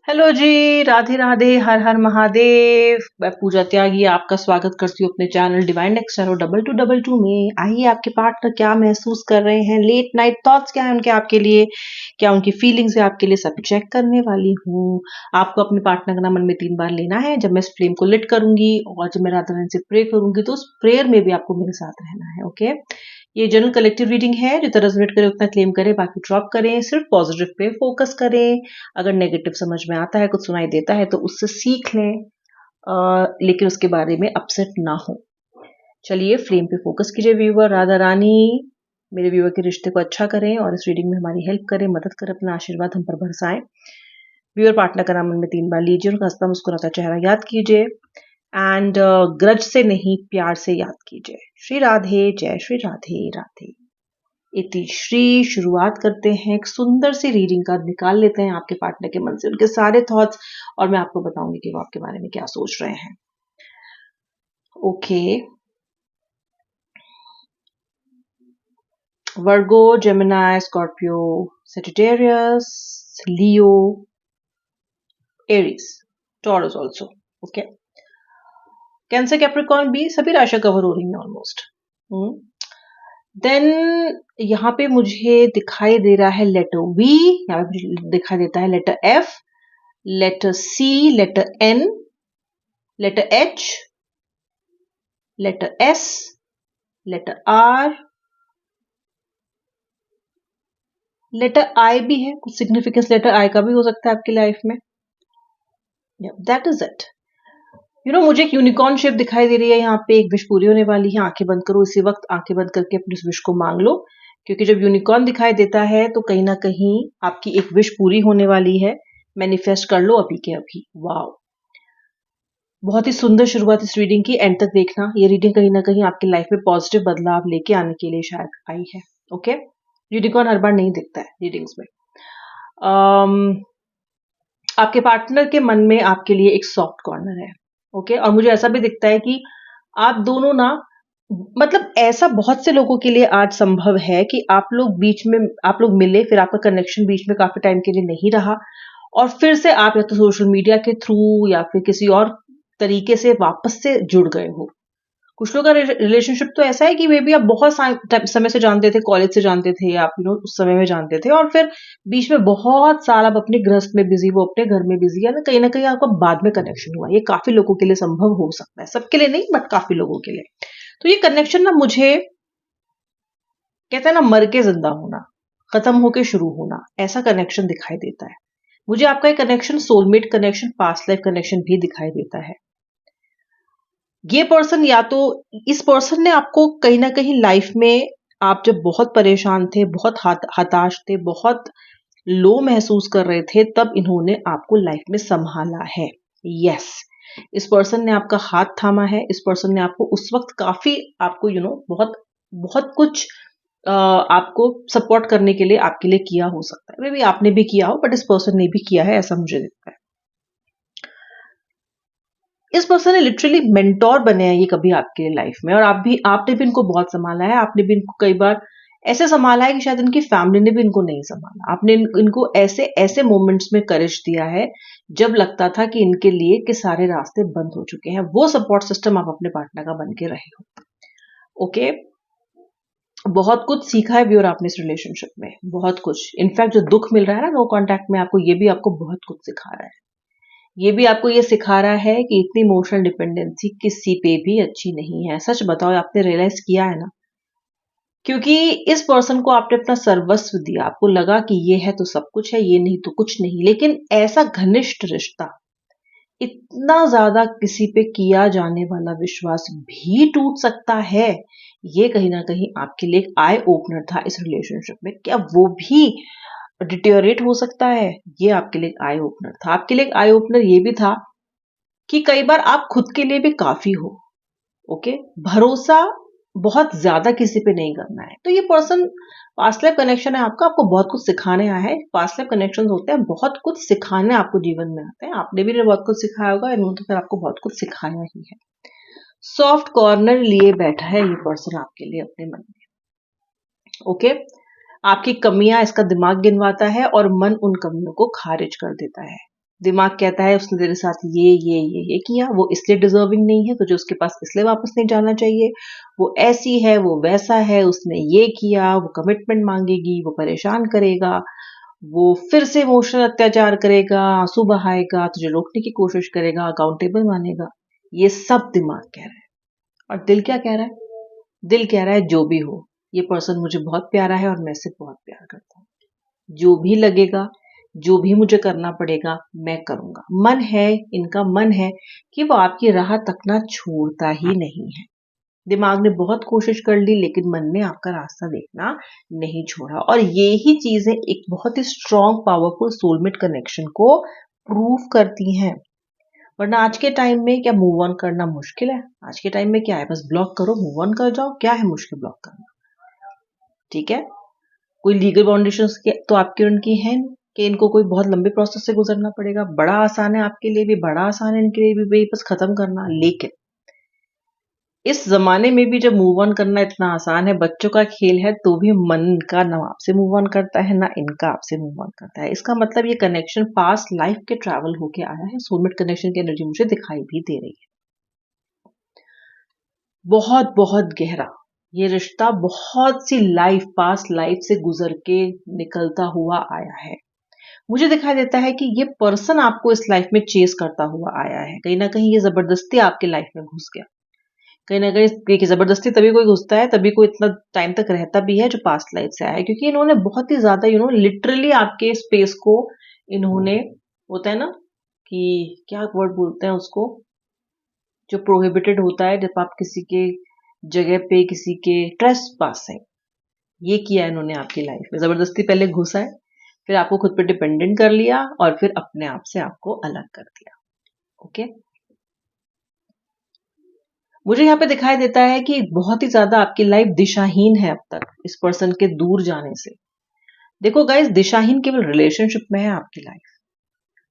Hello जी, राधे राधे, हर हर महादेव। मैं पूजा त्यागी आपका स्वागत करती हूँ अपने चैनल डिवाइन नेक्स्ट एरो 2222 में। आइए, आपके पार्टनर क्या महसूस कर रहे हैं, लेट नाइट थॉट्स क्या है उनके आपके लिए, क्या उनकी फीलिंग्स है आपके लिए, सब चेक करने वाली हूँ। आपको अपने पार्टनर का नाम मन में 3 बार लेना है। जब मैं इस फ्लेम को लिट करूंगी और जब मैं राधा रानी से प्रे करूंगी तो उस प्रेयर में भी आपको मेरे साथ रहना है। ओके, ये जनरल कलेक्टिव रीडिंग है। जितना रेजोनेट करे उतना क्लेम करें, बाकी ड्रॉप करें। सिर्फ पॉजिटिव पे फोकस करें। अगर नेगेटिव समझ में आता है, कुछ सुनाई देता है तो उससे सीख लें, लेकिन उसके बारे में अपसेट ना हो। चलिए, फ्लेम पे फोकस कीजिए व्यूवर। राधा रानी मेरे व्यूवर के रिश्ते को अच्छा करें और इस रीडिंग में हमारी हेल्प करें, मदद करें, अपना आशीर्वाद हम पर बरसाएं। व्यूअर पार्टनर का नाम मन में 3 बार लीजिए, उनका हंसता मुस्कुराता चेहरा याद कीजिए एंड ग्रज से नहीं, प्यार से याद कीजिए। श्री राधे, जय श्री राधे राधे। इति श्री। शुरुआत करते हैं एक सुंदर सी रीडिंग का। निकाल लेते हैं आपके पार्टनर के मन से उनके सारे थॉट्स और मैं आपको बताऊंगी कि वो आपके बारे में क्या सोच रहे हैं। Okay, Virgo, Gemini, Scorpio, Sagittarius, Leo, Aries, Taurus also. Okay, Cancer, Capricorn, बी, सभी राशियां कवर हो रही हैं ऑलमोस्ट। देन यहाँ पे मुझे दिखाई दे रहा है लेटर वी, यहाँ पे मुझे दिखाई देता है letter F, letter C, letter N, letter H, letter S, letter R, letter I भी है। कुछ सिग्निफिकेंस लेटर आई का भी हो सकता है आपकी लाइफ में। That is it. मुझे एक यूनिकॉर्न शेप दिखाई दे रही है। यहाँ पे एक विश पूरी होने वाली है। आंखें बंद करो, इसी वक्त आंखें बंद करके अपनी विश को मांग लो, क्योंकि जब यूनिकॉर्न दिखाई देता है तो कहीं ना कहीं आपकी एक विश पूरी होने वाली है। मैनिफेस्ट कर लो अभी के अभी। वाओ, बहुत ही सुंदर शुरुआत इस रीडिंग की। एंड तक देखना, ये रीडिंग कहीं ना कहीं आपकी लाइफ में पॉजिटिव बदलाव लेके आने के लिए शायद आई है। ओके, यूनिकॉर्न हर बार नहीं दिखता है रीडिंग्स में। आपके पार्टनर के मन में आपके लिए एक सॉफ्ट कॉर्नर है। ओके, और मुझे ऐसा भी दिखता है कि आप दोनों ना, मतलब ऐसा बहुत से लोगों के लिए आज संभव है कि आप लोग बीच में, आप लोग मिले, फिर आपका कनेक्शन बीच में काफी टाइम के लिए नहीं रहा और फिर से आप या तो सोशल मीडिया के थ्रू या फिर किसी और तरीके से वापस से जुड़ गए हो। कुछ लोगों का रिलेशनशिप तो ऐसा है कि मे बी आप बहुत समय से जानते थे, कॉलेज से जानते थे, आप उस समय में जानते थे और फिर बीच में बहुत साल आप अपने गृहस्थ में बिजी, वो अपने घर में बिजी, या ना कहीं आपका बाद में कनेक्शन हुआ। ये काफी लोगों के लिए संभव हो सकता है, सबके लिए नहीं बट काफी लोगों के लिए। तो ये कनेक्शन ना, मुझे कहते हैं ना, मर के जिंदा होना, खत्म होके शुरू होना, ऐसा कनेक्शन दिखाई देता है। मुझे आपका एक connection soulmate connection, past life connection भी दिखाई देता है। ये पर्सन, या तो इस पर्सन ने आपको कहीं ना कहीं लाइफ में, आप जब बहुत परेशान थे, बहुत हताश थे, बहुत लो महसूस कर रहे थे, तब इन्होंने आपको लाइफ में संभाला है। यस, इस पर्सन ने आपका हाथ थामा है। इस पर्सन ने आपको उस वक्त काफी, आपको बहुत बहुत कुछ आपको सपोर्ट करने के लिए आपके लिए किया हो सकता है। मे बी आपने भी किया हो बट इस पर्सन ने भी किया है, ऐसा मुझे लगता है। इस पर्सन ने लिटरली मेंटोर बने हैं ये कभी आपके लाइफ में, और आपने भी इनको बहुत संभाला है। आपने भी इनको कई बार ऐसे संभाला है कि शायद इनकी फैमिली ने भी इनको नहीं संभाला। आपने इनको ऐसे ऐसे मोमेंट्स में करेज दिया है जब लगता था कि इनके लिए के सारे रास्ते बंद हो चुके हैं। वो सपोर्ट सिस्टम आप अपने पार्टनर का बन के रहे हो। ओके, बहुत कुछ सीखा है भी और आपने इस रिलेशनशिप में, बहुत कुछ। इनफैक्ट जो दुख मिल रहा है ना नो कांटेक्ट में आपको, ये भी आपको बहुत कुछ सिखा रहा है। ये भी आपको ये सिखा रहा है कि इतनी इमोशनल डिपेंडेंसी किसी पे भी अच्छी नहीं है। सच बताओ, आपने रियलाइज किया है ना? क्योंकि इस पर्सन को आपने अपना सर्वस्व दिया, आपको लगा कि ये है तो सब कुछ है, ये नहीं तो कुछ नहीं। लेकिन ऐसा घनिष्ठ रिश्ता, इतना ज्यादा किसी पे किया जाने वाला विश्वास भी टूट सकता है। ये कहीं ना कहीं आपके लिए एक आई ओपनर था इस रिलेशनशिप में। क्या वो भी डिटेरियोरेट हो सकता है? ये आपके लिए एक आई ओपनर था। आपके लिए एक आई ओपनर ये भी था कि कई बार आप खुद के लिए भी काफी हो। ओके, भरोसा बहुत ज्यादा किसी पे नहीं करना है। तो ये पर्सन पास्ट लाइफ कनेक्शन है आपका, आपको बहुत कुछ सिखाने आया है। पास्ट लाइफ कनेक्शन होते हैं, बहुत कुछ सिखाने आपको जीवन में आते हैं। आपने भी बहुत कुछ सिखाया होगा, इन्होंने तो फिर आपको बहुत कुछ सिखाया ही है। सॉफ्ट कॉर्नर लिए बैठा है ये पर्सन आपके लिए अपने मन में। ओके, आपकी कमियां इसका दिमाग गिनवाता है और मन उन कमियों को खारिज कर देता है। दिमाग कहता है उसने तेरे साथ ये किया, वो इसलिए डिजर्विंग नहीं है, तुझे उसके पास इसलिए वापस नहीं जाना चाहिए, वो ऐसी है, वो वैसा है, उसने ये किया, वो कमिटमेंट मांगेगी, वो परेशान करेगा, वो फिर से इमोशनल अत्याचार करेगा, आंसू बहाएगा, तुझे रोकने की कोशिश करेगा, अकाउंटेबल मानेगा। ये सब दिमाग कह रहा है। और दिल क्या कह रहा है? दिल कह रहा है जो भी हो, ये पर्सन मुझे बहुत प्यारा है और मैं इससे बहुत प्यार करता हूँ, जो भी लगेगा, जो भी मुझे करना पड़ेगा मैं करूंगा। मन है, इनका मन है कि वो आपकी राह तकना छोड़ता ही नहीं है। दिमाग ने बहुत कोशिश कर ली लेकिन मन ने आपका रास्ता देखना नहीं छोड़ा। और ये ही चीजें एक बहुत ही स्ट्रॉन्ग पावरफुल सोलमेट कनेक्शन को प्रूव करती हैं। वरना आज के टाइम में क्या मूव ऑन करना मुश्किल है? आज के टाइम में क्या है, बस ब्लॉक करो, मूव ऑन कर जाओ। क्या है मुश्किल ब्लॉक करना? ठीक है, कोई लीगल बाउंडेशंस तो आपकी और उनकी है नहीं कि इनको कोई बहुत लंबे प्रोसेस से गुजरना पड़ेगा। बड़ा आसान है, आपके लिए भी बड़ा आसान है, इनके लिए भी बस खत्म करना। लेकिन इस जमाने में भी जब मूव ऑन करना इतना आसान है, बच्चों का खेल है, तो भी मन का ना आपसे मूव ऑन करता है ना इनका आपसे मूव ऑन करता है। इसका मतलब ये कनेक्शन पास्ट लाइफ के ट्रैवल होके आया है। सोलमेट कनेक्शन की एनर्जी मुझे दिखाई भी दे रही है, बहुत बहुत गहरा। ये रिश्ता बहुत सी लाइफ, पास्ट लाइफ से गुजर के निकलता हुआ आया है। मुझे दिखाई देता है कि ये पर्सन आपको इस लाइफ में चेस करता हुआ आया है। कहीं ना कहीं ये जबरदस्ती आपके लाइफ में घुस गया। कहीं ना कहीं देखिए, जबरदस्ती तभी कोई घुसता है, तभी कोई इतना टाइम तक रहता भी है जो पास्ट लाइफ से आया है, क्योंकि इन्होंने बहुत ही ज्यादा लिटरली आपके स्पेस को इन्होंने, होता है ना कि क्या वर्ड बोलते हैं उसको, जो प्रोहिबिटेड होता है जब आप किसी के जगह पे किसी के ट्रेसपासिंग, ये किया इन्होंने आपकी लाइफ में। जबरदस्ती पहले घुसा है, फिर आपको खुद पे डिपेंडेंट कर लिया और फिर अपने आप से आपको अलग कर दिया। ओके, मुझे यहाँ पे दिखाई देता है कि बहुत ही ज्यादा आपकी लाइफ दिशाहीन है अब तक इस पर्सन के दूर जाने से। देखो गाइस, दिशाहीन केवल रिलेशनशिप में है आपकी लाइफ,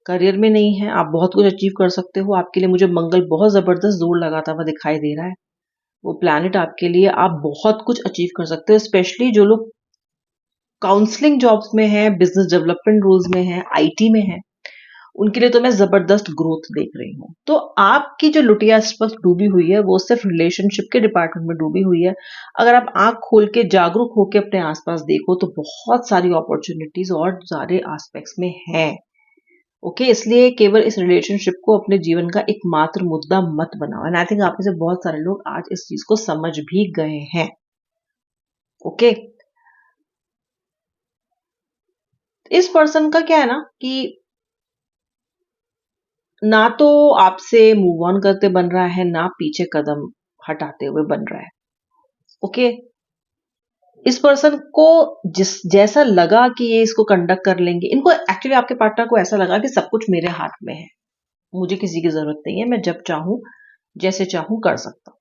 करियर में नहीं है। आप बहुत कुछ अचीव कर सकते हो, आपके लिए मुझे मंगल बहुत जबरदस्त जोर लगाता हुआ दिखाई दे रहा है। वो प्लैनेट आपके लिए, आप बहुत कुछ अचीव कर सकते हो। स्पेशली जो लोग काउंसलिंग जॉब्स में है, बिजनेस डेवलपमेंट रोल्स में है, आईटी में है, उनके लिए तो मैं जबरदस्त ग्रोथ देख रही हूँ। तो आपकी जो लुटिया इस वक्त डूबी हुई है वो सिर्फ रिलेशनशिप के डिपार्टमेंट में डूबी हुई है। अगर आप आंख खोल के जागरूक होकर अपने आसपास देखो तो बहुत सारी अपॉर्चुनिटीज और सारे एस्पेक्ट्स में हैं। ओके, इसलिए केवल इस रिलेशनशिप को अपने जीवन का एकमात्र मुद्दा मत बनाओ। एंड आई थिंक आप में से बहुत सारे लोग आज इस चीज को समझ भी गए हैं। ओके, इस पर्सन का क्या है ना कि ना तो आपसे मूव ऑन करते बन रहा है, ना पीछे कदम हटाते हुए बन रहा है। ओके, इस पर्सन को जिस जैसा लगा कि ये इसको कंडक्ट कर लेंगे, इनको एक्चुअली आपके पार्टनर को ऐसा लगा कि सब कुछ मेरे हाथ में है, मुझे किसी की जरूरत नहीं है, मैं जब चाहूं जैसे चाहूं कर सकता हूं।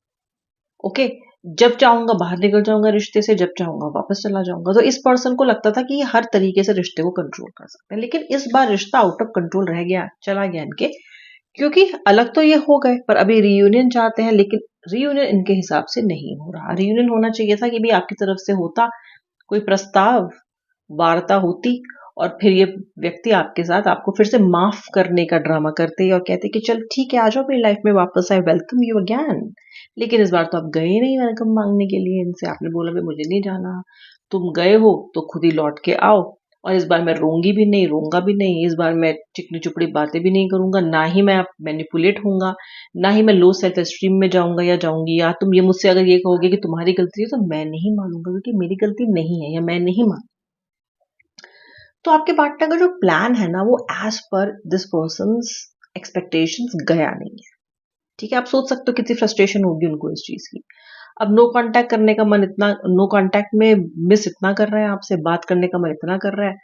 ओके, जब चाहूंगा बाहर निकल जाऊंगा रिश्ते से, जब चाहूंगा वापस चला जाऊंगा। तो इस पर्सन को लगता था कि ये हर तरीके से रिश्ते को कंट्रोल कर सकते हैं, लेकिन इस बार रिश्ता आउट ऑफ कंट्रोल रह गया, चला गया इनके। क्योंकि अलग तो ये हो गए पर अभी रियूनियन चाहते हैं, लेकिन रियूनियन इनके हिसाब से नहीं हो रहा। रियूनियन होना चाहिए था कि भी आपकी तरफ से होता, कोई प्रस्ताव, वार्ता होती, और फिर ये व्यक्ति आपके साथ आपको फिर से माफ करने का ड्रामा करते और कहते कि चल ठीक है, आ जाओ मेरी लाइफ में वापस, आई वेलकम यू अगैन। लेकिन इस बार तो आप गए नहीं वेलकम मांगने के लिए इनसे, आपने बोला भी मुझे नहीं जाना, तुम गए हो तो खुद ही लौट के आओ। और इस बार मैं रोंगी भी नहीं, रोऊंगा भी नहीं, इस बार मैं चिकनी चुपड़ी बातें भी नहीं करूंगा, ना ही मैं मैनिपुलेट होऊंगा, ना ही मैं लो सेल्फ एस्टीम में जाऊंगा या जाऊंगी। या तुम ये मुझसे अगर ये कहोगे कि तुम्हारी गलती है तो मैं नहीं मानूंगा, क्योंकि मेरी गलती नहीं है या मैं नहीं मान। तो आपके पार्टनर का जो प्लान है ना वो as per this person expectations गया नहीं है। ठीक है, आप सोच सकते हो कितनी फ्रस्ट्रेशन होगी उनको इस चीज की। अब नो कांटेक्ट करने का मन इतना, नो कांटेक्ट में मिस इतना कर रहा है, आपसे बात करने का मन इतना कर रहा है,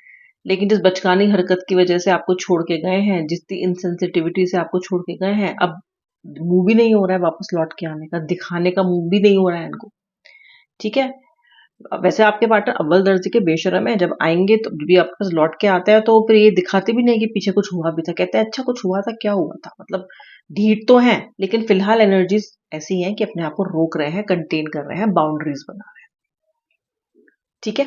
लेकिन जिस बचकानी हरकत की वजह से आपको छोड़ के गए हैं, जितनी इनसेंसिटिविटी से आपको छोड़ के गए हैं, अब मूव भी नहीं हो रहा है वापस लौट के आने का, दिखाने का मूव भी नहीं हो रहा है इनको। ठीक है, वैसे आपके पार्टनर अव्वल दर्जे के बेशरम है, जब आएंगे तो भी आपके पास लौट के आता है तो फिर ये दिखाते भी नहीं कि पीछे कुछ हुआ भी था, कहते हैं अच्छा कुछ हुआ था, क्या हुआ था, मतलब ढीठ तो है लेकिन फिलहाल एनर्जीज ऐसी हैं कि अपने आप को रोक रहे हैं, कंटेन कर रहे हैं, बाउंड्रीज बना रहे हैं। ठीक है,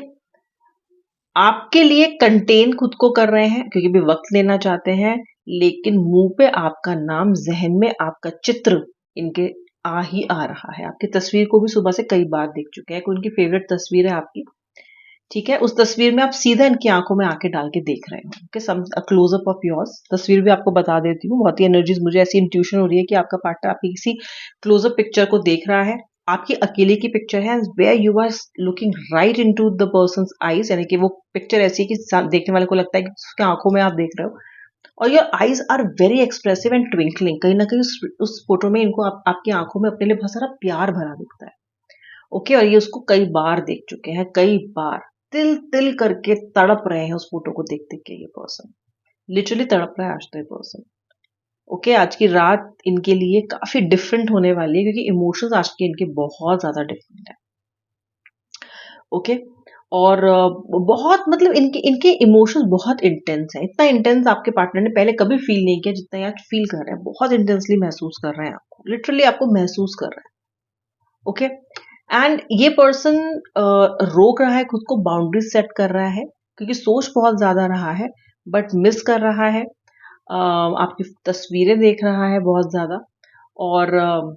आपके लिए कंटेन खुद को कर रहे हैं क्योंकि भी वक्त लेना चाहते हैं, लेकिन मुंह पे आपका नाम, जहन में आपका चित्र इनके आ ही आ रहा है। आपकी तस्वीर को भी सुबह से कई बार देख चुके हैं, कोई उनकी फेवरेट तस्वीर है आपकी, ठीक है, उस तस्वीर में आप सीधा इनकी आंखों में आंखें डाल के देख रहे हो कि सम क्लोजअप ऑफ योर्स। तस्वीर भी आपको बता देती हूँ, बहुत ही एनर्जीज, मुझे ऐसी इंट्यूशन हो रही है कि आपका पार्टनर आपकी किसी क्लोजअप पिक्चर को देख रहा है, आपकी अकेले की पिक्चर है, where you are looking right into the person's eyes, यानी कि वो पिक्चर ऐसी है कि देखने वाले को लगता है कि उसके आंखों में आप देख रहे हो, और your eyes are very expressive and twinkling. कहीं ना कहीं उस फोटो में इनको आपकी आंखों में अपने लिए बहुत सारा प्यार भरा दिखता है। ओके, और ये उसको कई बार देख चुके हैं, कई बार तिल तिल करके तड़प रहे हैं उस फोटो को देख देख के। ये पर्सन लिटरली तड़प रहा है आज तो ये पर्सन। ओके, आज की रात इनके लिए काफी डिफरेंट होने वाली है, क्योंकि इमोशंस आज के इनके बहुत ज्यादा डिफरेंट है। ओके, और बहुत मतलब इनके इनके इमोशंस बहुत इंटेंस हैं, इतना इंटेंस आपके पार्टनर ने पहले कभी फील नहीं किया जितना ये आज फील कर रहे हैं, बहुत इंटेंसली महसूस कर रहे हैं आपको, लिटरली आपको महसूस कर रहे हैं। ओके, एंड ये पर्सन रोक रहा है खुद को, बाउंड्रीज सेट कर रहा है, क्योंकि सोच बहुत ज्यादा रहा है, बट मिस कर रहा है। आपकी तस्वीरें देख रहा है बहुत ज्यादा, और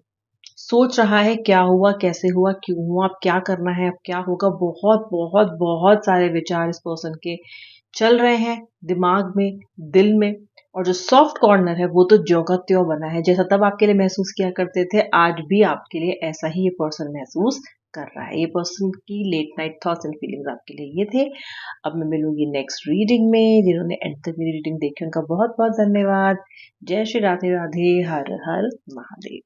सोच रहा है क्या हुआ, कैसे हुआ, क्यों हुआ, अब क्या करना है, अब क्या होगा। बहुत बहुत बहुत सारे विचार इस पर्सन के चल रहे हैं दिमाग में, दिल में, और जो सॉफ्ट कॉर्नर है वो तो ज्यों का त्यों बना है। जैसा तब आपके लिए महसूस किया करते थे, आज भी आपके लिए ऐसा ही ये पर्सन महसूस कर रहा है। ये पर्सन की late night thoughts and feelings आपके लिए ये थे। अब मैं मिलूंगी नेक्स्ट रीडिंग में। जिन्होंने एंड तक मेरी रीडिंग देखी उनका बहुत बहुत धन्यवाद। जय श्री राधे राधे, हर हर महादेव।